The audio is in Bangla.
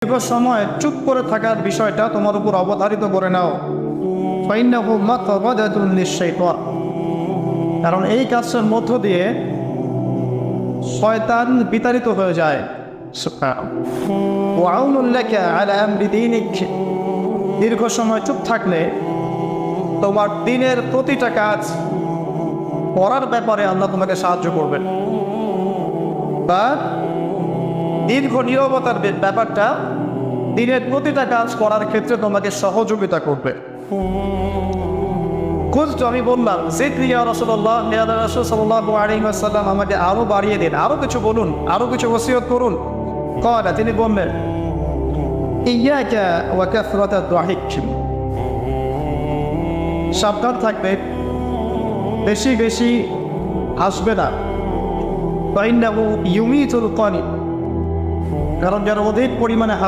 দীর্ঘ সময় চুপ করে থাকার বিষয়টা তোমার উপর অবধারিত করে নাও, ফাইন্নাহু মাতবাদাতুন লিশ-শাইতান, কারণ এই কাজের মধ্য দিয়ে শয়তান বিতাড়িত হয়ে যায়। ওয়া আউনুন লাকা আলা আমরি দীনিক, দীর্ঘ সময় চুপ থাকলে তোমার দিনের প্রতিটা কাজ করার ব্যাপারে আল্লাহ তোমাকে সাহায্য করবেন, বা দীর্ঘ নীরবতার ব্যাপারটা দিনের প্রতিটা কাজ করার ক্ষেত্রে তোমাকে সহযোগিতা করবে। খুঁজতো, আমি বললাম জিদনি ইয়া রাসূলুল্লাহ, ইয়া রাসূল সাল্লাল্লাহু আলাইহি ওয়াসাল্লাম, আমাকে আরো বাড়িয়ে দিন, আরো কিছু বলুন, আরো কিছু ওসিয়ত করুন। ক্বালা, তিনি বললেন ইয়াকা ওয়া কাসরাতাদ দাহিক, সাবধান থাকবে, বেশি বেশি হাসবে না। ফাইন্নাহু ইউমিতুল কানি, কারণ যারা অধিক পরিমাণে